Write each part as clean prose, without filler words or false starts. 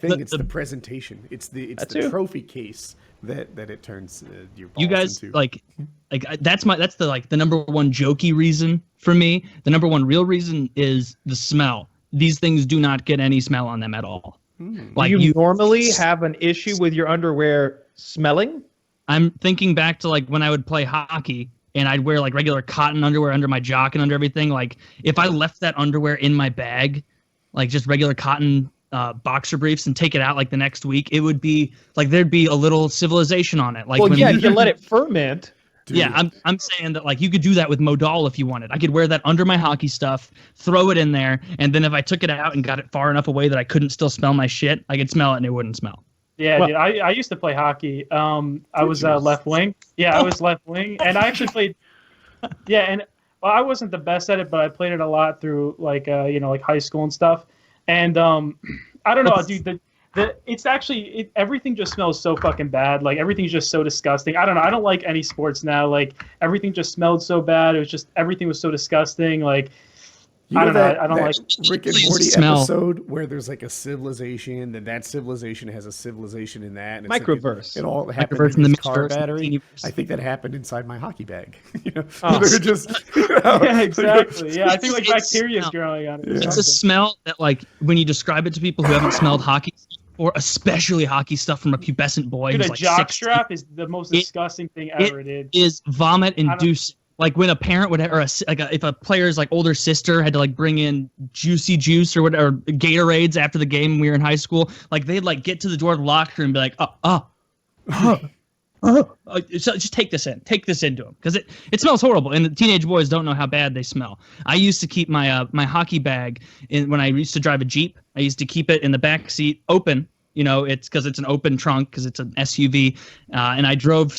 thing. It's the presentation. It's the trophy case that it turns your balls you guys into. like that's the number one jokey reason for me. The number one real reason is the smell. These things do not get any smell on them at all. Like do you normally have an issue with your underwear smelling? I'm thinking back to like when I would play hockey and I'd wear like regular cotton underwear under my jock and under everything. Like if I left that underwear in my bag, like just regular cotton boxer briefs, and take it out like the next week, it would be like there'd be a little civilization on it. Like well, if you let it ferment. Dude. Yeah, I'm saying that like you could do that with Modal if you wanted. I could wear that under my hockey stuff, throw it in there, and then if I took it out and got it far enough away that I couldn't still smell my shit, I could smell it and it wouldn't smell. Yeah, dude, I used to play hockey. I was left wing. Yeah, I was left wing, and I actually played. Yeah, and well, I wasn't the best at it, but I played it a lot through like like high school and stuff. And I don't know, dude. It's actually everything just smells so fucking bad. Like everything's just so disgusting. I don't know. I don't like any sports now. Like everything just smelled so bad. It was just everything was so disgusting. Like I don't know. I don't like Rick and Morty episode where there's like a civilization, then that civilization has a civilization in that. And it's microverse. Like it all happened in the car battery. I think that happened inside my hockey bag. They're just. Yeah, exactly. Yeah, I think like bacteria is growing on it. It's a smell that like when you describe it to people who haven't smelled hockey, or especially hockey stuff from a pubescent boy. Dude, who's a like jockstrap is the most disgusting thing ever, dude. It is vomit inducing. Like when a parent would have, or if a player's like older sister had to like bring in juicy juice or whatever, Gatorades after the game when we were in high school, like they'd like get to the door of the locker room and be like, so just take this into them, because it smells horrible, and the teenage boys don't know how bad they smell. I used to keep my my hockey bag when I used to drive a Jeep. I used to keep it in the back seat open. It's because it's an open trunk because it's an SUV, and I drove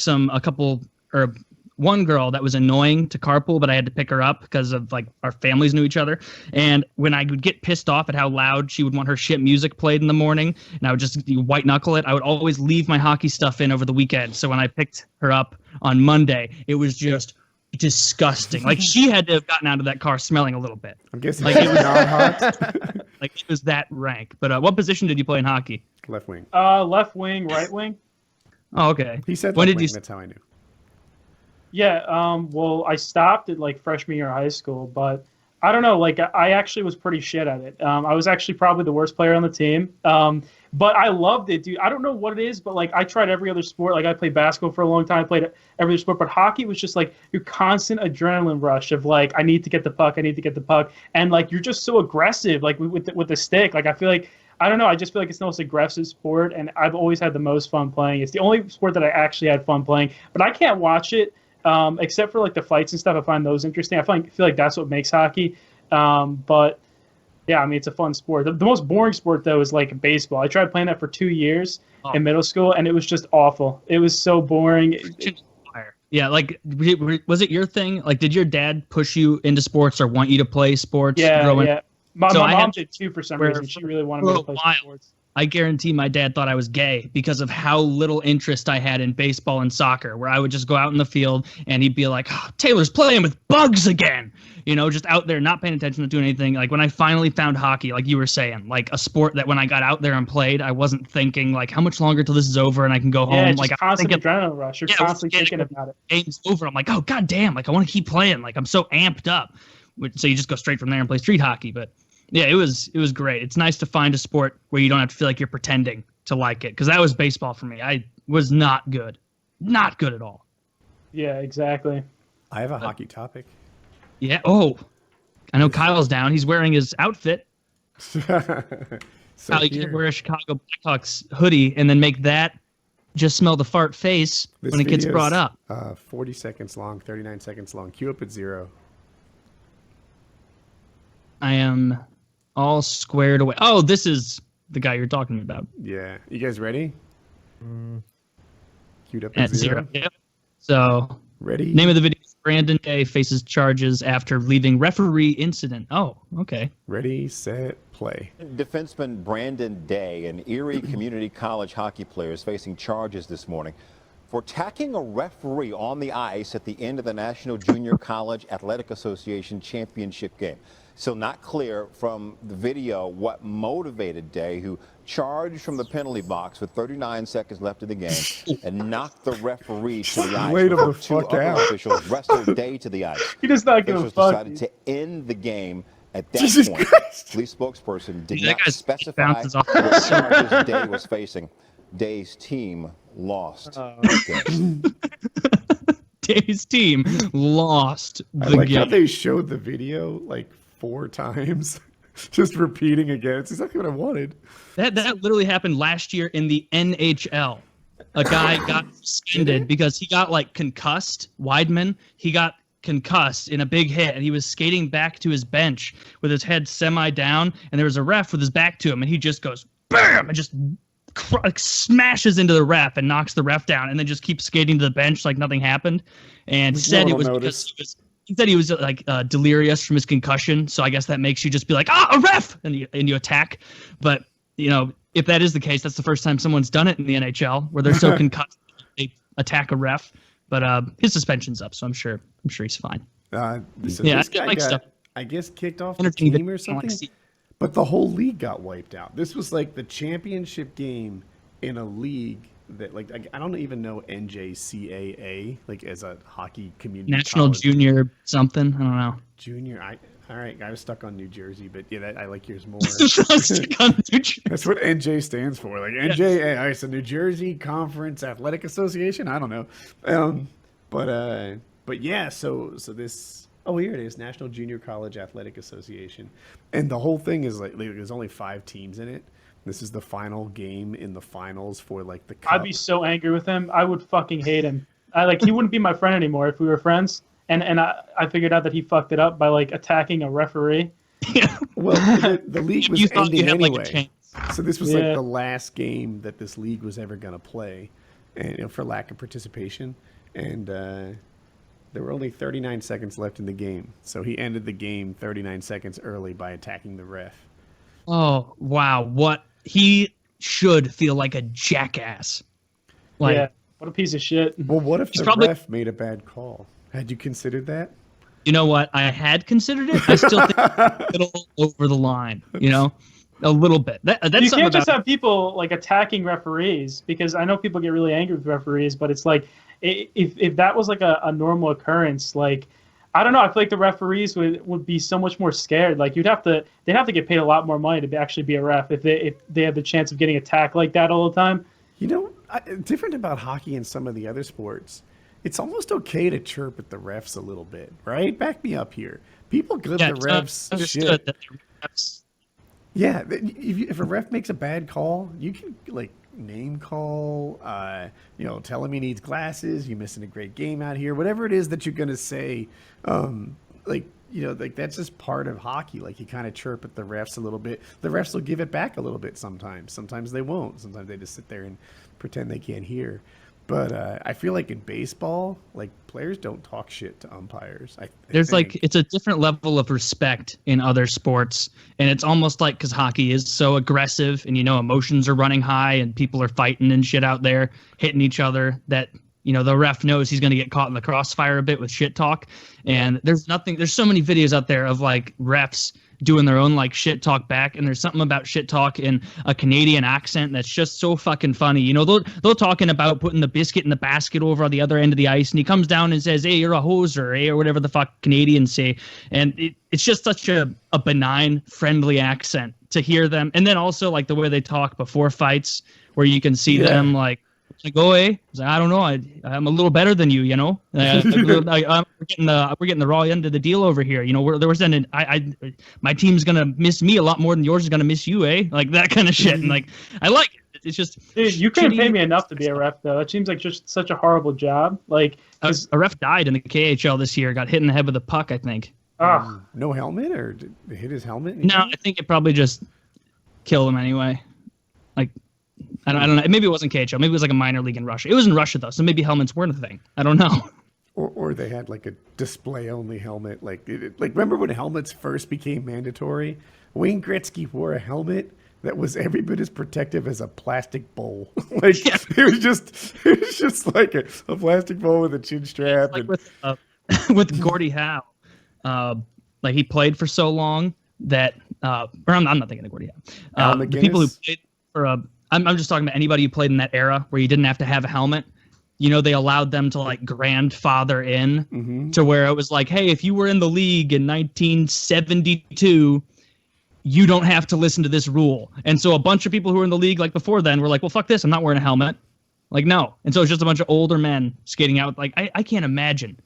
one girl that was annoying to carpool, but I had to pick her up because of like our families knew each other. And when I would get pissed off at how loud she would want her shit music played in the morning, and I would just white knuckle it, I would always leave my hockey stuff in over the weekend. So when I picked her up on Monday, it was just disgusting. Like she had to have gotten out of that car smelling a little bit. I'm guessing like it was not hot. Like it was that rank. But what position did you play in hockey? Left wing. Left wing, right wing. Oh, okay. He said when left did wing, you? That's how I knew. Yeah, well, I stopped at like freshman year of high school, but I don't know, like I actually was pretty shit at it. I was actually probably the worst player on the team, but I loved it, dude. I don't know what it is, but like I tried every other sport. Like I played basketball for a long time, I played every other sport, but hockey was just like your constant adrenaline rush of like, I need to get the puck, and like you're just so aggressive, like with the stick. Like I feel like, I don't know, I just feel like it's the most aggressive sport, and I've always had the most fun playing. It's the only sport that I actually had fun playing, but I can't watch it. Except for like the fights and stuff, I find those interesting. I feel like that's what makes hockey. But yeah, I mean, it's a fun sport. The most boring sport though is like baseball. I tried playing that for 2 years in middle school, and it was just awful. It was so boring. Yeah, like was it your thing? Like, did your dad push you into sports or want you to play sports? Yeah. My mom did too for some reason. She really wanted me to play sports. I guarantee my dad thought I was gay because of how little interest I had in baseball and soccer, where I would just go out in the field and he'd be like, oh, Taylor's playing with bugs again. Just out there, not paying attention, not doing anything. Like when I finally found hockey, like you were saying, like a sport that when I got out there and played, I wasn't thinking like, how much longer till this is over and I can go home. Just like constant adrenaline rush. You're constantly thinking about it. Game's over. I'm like, oh, God damn. Like I want to keep playing. Like I'm so amped up. So you just go straight from there and play street hockey. But yeah, it was great. It's nice to find a sport where you don't have to feel like you're pretending to like it, because that was baseball for me. I was not good at all. Yeah, exactly. I have a hockey topic. Yeah. Oh, I know Kyle's down. He's wearing his outfit. Kyle, you can wear a Chicago Blackhawks hoodie and then make that just smell the fart face when it gets brought up. 40 seconds long, 39 seconds long. Cue up at 0. I am all squared away. Oh, this is the guy you're talking about. Yeah. You guys ready? Queued up at 0. Yep. So, ready? Name of the video is Brandon Day faces charges after leaving referee incident. Oh, okay. Ready, set, play. Defenseman Brandon Day, an Erie Community College hockey player, is facing charges this morning for attacking a referee on the ice at the end of the National Junior College Athletic Association championship game. Still not clear from the video what motivated Day, who charged from the penalty box with 39 seconds left of the game and knocked the referee to the ice. Wait Before the two fuck other out. officials wrestled Day to the ice. He does not give a Officials fuck. decided to end the game at that Jesus point. Christ. Police spokesperson did That not guy's specify bounces off. what charges Day was facing. Day's team lost the game. Day's team lost I the like how game. they showed the video like 4 times, just repeating again. It's exactly what I wanted. That literally happened last year in the NHL. A guy got suspended because he got like concussed. Weidman, he got concussed in a big hit, and he was skating back to his bench with his head semi down, and there was a ref with his back to him, and he just goes bam and just smashes into the ref and knocks the ref down, and then just keeps skating to the bench like nothing happened. And said it was because he said he was like delirious from his concussion. So I guess that makes you just be like, a ref, and you attack. But if that is the case, that's the first time someone's done it in the NHL where they're so concussed they attack a ref. But his suspension's up, so I'm sure he's fine. So Yeah, this I guy like got, stuff. I guess, kicked off the Entertaining team or videos, I like something. see- But the whole league got wiped out. This was like the championship game in a league that, like, I don't even know NJCAA, like, as a hockey community. National college. Junior something. I don't know. Junior. All right, I was stuck on New Jersey, but yeah, I like yours more. That's what NJ stands for. Like NJ, all right, so New Jersey Conference Athletic Association. I don't know, but yeah. So this. Oh, here it is, National Junior College Athletic Association, and the whole thing is like there's only 5 teams in it. This is the final game in the finals for like the cup. I'd be so angry with him. I would fucking hate him. He wouldn't be my friend anymore if we were friends. And I figured out that he fucked it up by like attacking a referee. Well, the league was You thought ending you had like a anyway. chance. So this was like the last game that this league was ever going to play, and for lack of participation. And there were only 39 seconds left in the game. So he ended the game 39 seconds early by attacking the ref. Oh wow! What he should feel like a jackass. Like, yeah, what a piece of shit. Well, what if the probably- ref made a bad call? Had you considered that? you know what? I had considered it. I still think it's a little over the line. A little bit. That's You something can't just about have people like attacking referees, because I know people get really angry with referees, but it's like if that was like a normal occurrence, like I don't know, I feel like the referees would be so much more scared. Like they'd have to get paid a lot more money to actually be a ref if they have the chance of getting attacked like that all the time. Different about hockey and some of the other sports. It's almost okay to chirp at the refs a little bit, right? Back me up here. People give the refs shit. That the refs, Yeah, if a ref makes a bad call, you can like name call, tell him he needs glasses, you're missing a great game out here, whatever it is that you're gonna say. Like that's just part of hockey. Like you kind of chirp at the refs a little bit. The refs will give it back a little bit sometimes. Sometimes they won't. Sometimes they just sit there and pretend they can't hear. But I feel like in baseball, like players don't talk shit to umpires. it's a different level of respect in other sports, and it's almost like because hockey is so aggressive, and emotions are running high, and people are fighting and shit out there, hitting each other. That the ref knows he's going to get caught in the crossfire a bit with shit talk, and there's so many videos out there of like refs doing their own like shit talk back, and there's something about shit talk in a Canadian accent that's just so fucking funny. They're talking about putting the biscuit in the basket over on the other end of the ice, and he comes down and says, "Hey, you're a hoser," or whatever the fuck Canadians say, and it's just such a benign, friendly accent to hear them. And then also like the way they talk before fights, where you can see them like go away. I don't know. I'm a little better than you. We're getting the raw end of the deal over here. We're sending. My team's gonna miss me a lot more than yours is gonna miss you, eh? Like that kind of shit. And like I like it. It's just. Dude, you couldn't pay me enough to be a ref though. That seems like just such a horrible job. Like a ref died in the KHL this year. Got hit in the head with a puck, I think. No helmet, or did it hit his helmet? No, I think it probably just killed him anyway. Like. I don't know. Maybe it wasn't KHL. Maybe it was like a minor league in Russia. It was in Russia though, so maybe helmets weren't a thing. I don't know. Or they had like a display-only helmet. Like remember when helmets first became mandatory? Wayne Gretzky wore a helmet that was every bit as protective as a plastic bowl. Like it was just like a plastic bowl with a chin strap. Like with Gordie Howe, like he played for so long that, or I'm not thinking of Gordie Howe. The people who played for I'm just talking about anybody who played in that era where you didn't have to have a helmet. You know, they allowed them to like grandfather in to where it was like, hey, if you were in the league in 1972, you don't have to listen to this rule. And so a bunch of people who were in the league like before then were like, well, fuck this. I'm not wearing a helmet. Like, no. And so it's just a bunch of older men skating out. Like, I can't imagine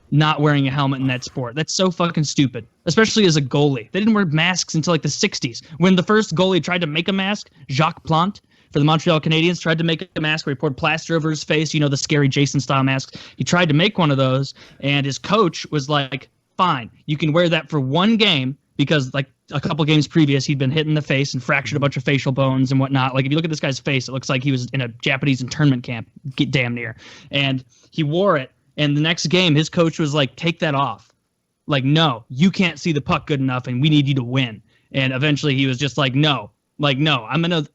not wearing a helmet in that sport. That's so fucking stupid, especially as a goalie. They didn't wear masks until like the 60s. When the first goalie tried to make a mask, Jacques Plante, for the Montreal Canadiens, tried to make a mask where he poured plaster over his face, you know, the scary Jason-style masks. He tried to make one of those, and his coach was like, fine, you can wear that for one game, because like a couple games previous, he'd been hit in the face and fractured a bunch of facial bones and whatnot. Like if you look at this guy's face, it looks like he was in a Japanese internment camp, damn near. And he wore it, and the next game, his coach was like, take that off. Like, no, you can't see the puck good enough, and we need you to win. And eventually he was just like, no, I'm gonna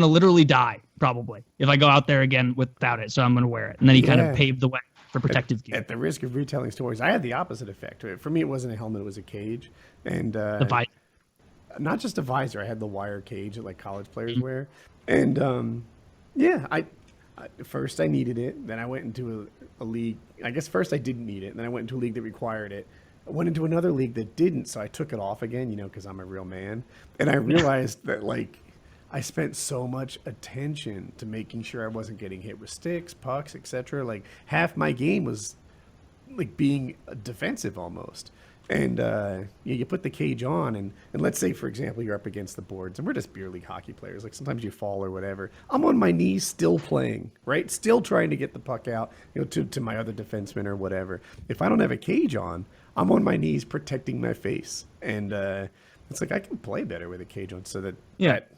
literally die probably if I go out there again without it. So I'm gonna wear it. And then he kind of paved the way for protective gear. At the risk of retelling stories, I had the opposite effect. For me, it wasn't a helmet; it was a cage, and the visor. Not just a visor. I had the wire cage that like college players wear, and I first I needed it. Then I went into a league. I guess first I didn't need it. And then I went into a league that required it. I went into another league that didn't, so I took it off again, you know, because I'm a real man. And I realized that like I spent so much attention to making sure I wasn't getting hit with sticks, pucks, etc. Like half my game was like being defensive almost. And you put the cage on, and let's say, for example, you're up against the boards, and we're just beer league hockey players. Like sometimes you fall or whatever. I'm on my knees still playing, right? Still trying to get the puck out, you know, to my other defenseman or whatever. If I don't have a cage on, I'm on my knees protecting my face. And it's like I can play better with a cage on, so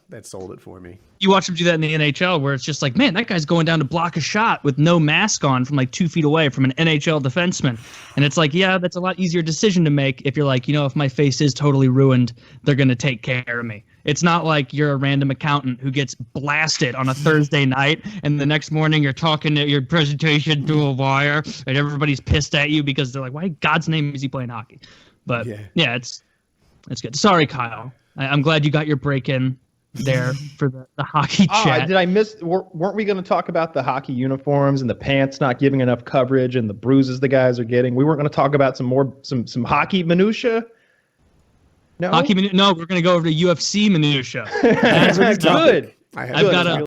that sold it for me. You watch him do that in the NHL where it's just like, man, that guy's going down to block a shot with no mask on from like 2 feet away from an NHL defenseman. And it's like, yeah, that's a lot easier decision to make if you're like, you know, if my face is totally ruined, they're going to take care of me. It's not like you're a random accountant who gets blasted on a Thursday night and the next morning you're talking at your presentation to a wire and everybody's pissed at you because they're like, why in God's name is he playing hockey? But yeah, it's good. Sorry, Kyle. I'm glad you got your break in there for the hockey chat. Did I miss? Weren't we going to talk about the hockey uniforms and the pants not giving enough coverage and the bruises the guys are getting? We weren't going to talk about some hockey minutia. No, No, we're going to go over to UFC minutia. That's good. I've got a